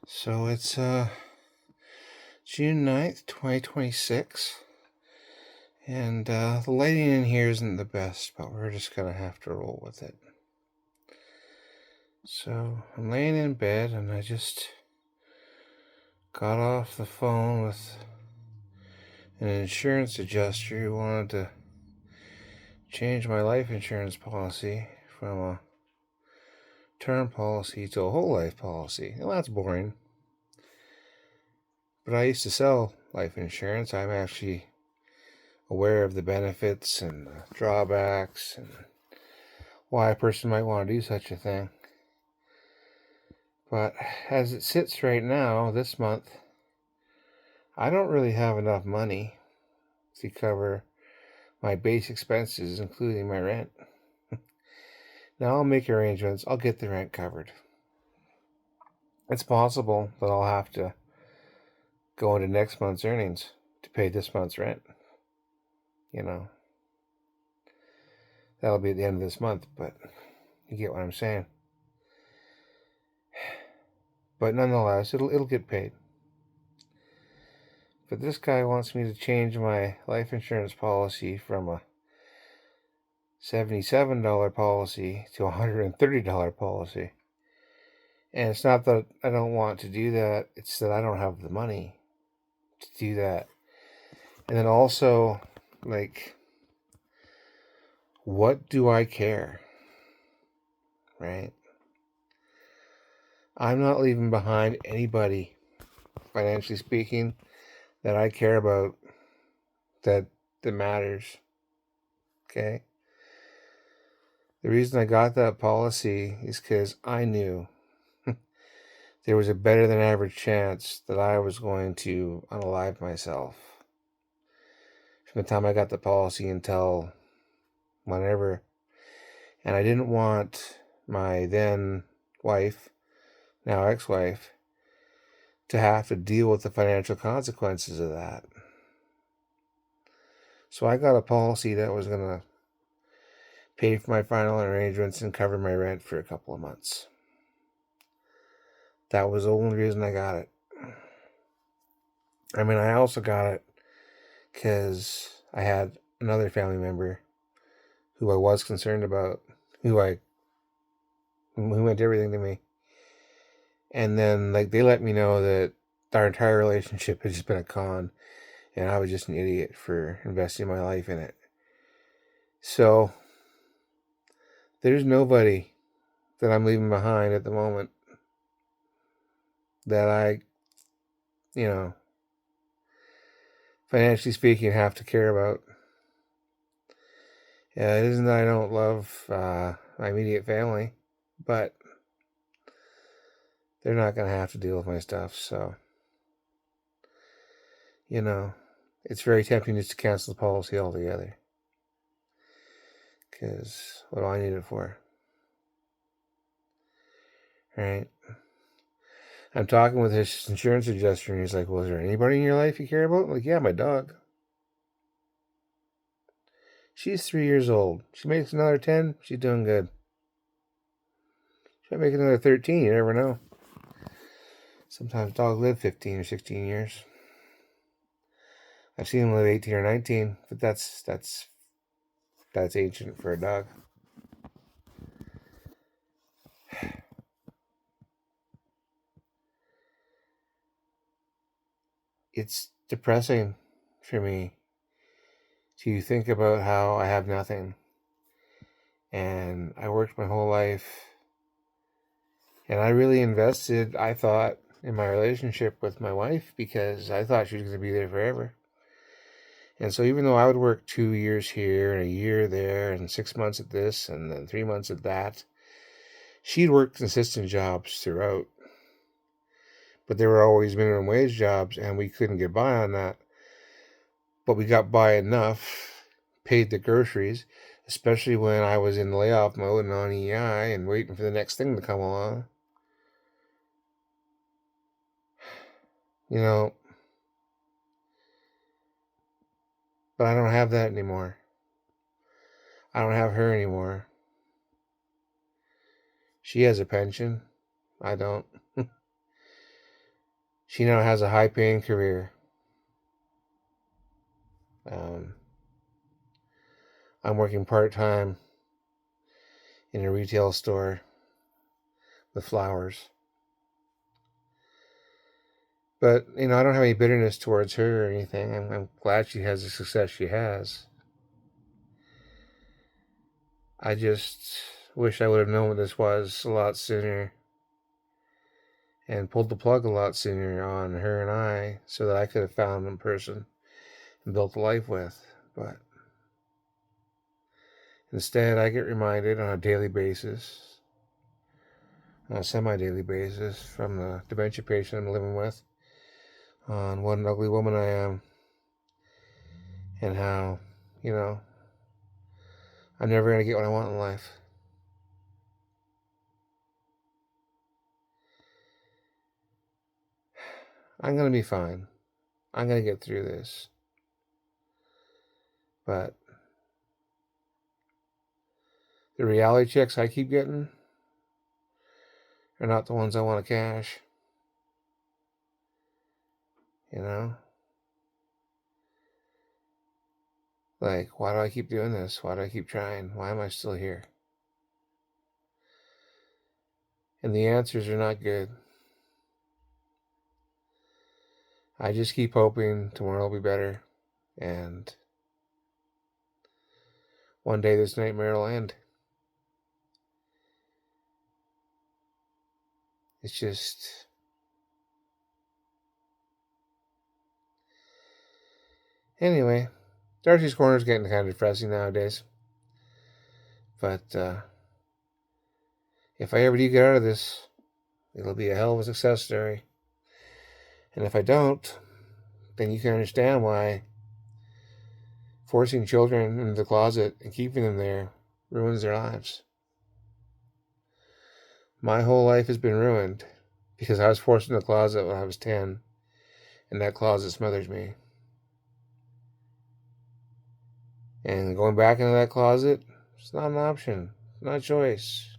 So it's June 9th, 2026, and the lighting in here isn't the best, but we're just going to have to roll with it. So I'm laying in bed, and I just got off the phone with an insurance adjuster who wanted to change my life insurance policy from a term policy to a whole life policy. Well, that's boring. But I used to sell life insurance. I'm actually aware of the benefits and the drawbacks and why a person might want to do such a thing. But as it sits right now, this month, I don't really have enough money to cover my base expenses, including my rent. Now I'll make arrangements. I'll get the rent covered. It's possible that I'll have to go into next month's earnings to pay this month's rent. That'll be at the end of this month, but you get what I'm saying. But nonetheless, it'll get paid. But this guy wants me to change my life insurance policy from a $77 policy to a $130 policy. And it's not that I don't want to do that, it's that I don't have the money to do that. And then also, what do I care? Right? I'm not leaving behind anybody, financially speaking, that I care about that matters. Okay? The reason I got that policy is because I knew there was a better than average chance that I was going to unalive myself from the time I got the policy until whenever. And I didn't want my then wife, now ex-wife, to have to deal with the financial consequences of that. So I got a policy that was going to pay for my final arrangements and cover my rent for a couple of months. That was the only reason I got it. I mean, I also got it because I had another family member who I was concerned about, who meant everything to me. And then, they let me know that our entire relationship had just been a con, and I was just an idiot for investing my life in it. So, there's nobody that I'm leaving behind at the moment that I, financially speaking, have to care about. Yeah, it isn't that I don't love my immediate family, but they're not going to have to deal with my stuff, so, it's very tempting just to cancel the policy altogether. Because what do I need it for? Right? I'm talking with his insurance adjuster, and he's like, well, is there anybody in your life you care about? I'm like, yeah, my dog. She's 3 years old. She makes another 10, she's doing good. She might make another 13, you never know. Sometimes dogs live 15 or 16 years. I've seen them live 18 or 19, but that's ancient for a dog. It's depressing for me to think about how I have nothing. And I worked my whole life, and I really invested, I thought, in my relationship with my wife because I thought she was going to be there forever. And so even though I would work 2 years here and a year there and 6 months at this and then 3 months at that, she'd worked consistent jobs throughout. But they were always minimum wage jobs, and we couldn't get by on that. But we got by enough, paid the groceries, especially when I was in layoff mode and on EI and waiting for the next thing to come along. But I don't have that anymore. I don't have her anymore. She has a pension. I don't. She now has a high paying career. Um, I'm working part time in a retail store with flowers. But, I don't have any bitterness towards her or anything. I'm glad she has the success she has. I just wish I would have known what this was a lot sooner and pulled the plug a lot sooner on her and I so that I could have found a person and built a life with. But instead, I get reminded on a daily basis, on a semi daily basis, from the dementia patient I'm living with, on what an ugly woman I am and how, I'm never going to get what I want in life. I'm going to be fine. I'm going to get through this. But the reality checks I keep getting are not the ones I want to cash. You know? Like, why do I keep doing this? Why do I keep trying? Why am I still here? And the answers are not good. I just keep hoping tomorrow will be better. And one day this nightmare will end. It's just... Anyway, Darcy's Corner is getting kind of depressing nowadays. But if I ever do get out of this, it'll be a hell of a success story. And if I don't, then you can understand why forcing children into the closet and keeping them there ruins their lives. My whole life has been ruined because I was forced in the closet when I was 10, and that closet smothers me. And going back into that closet, it's not an option, it's not a choice.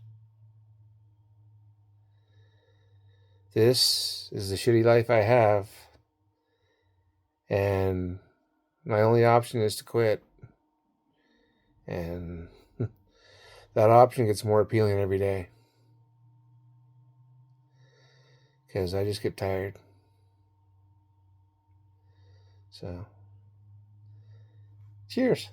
This is the shitty life I have, and my only option is to quit. And that option gets more appealing every day because I just get tired. So, cheers.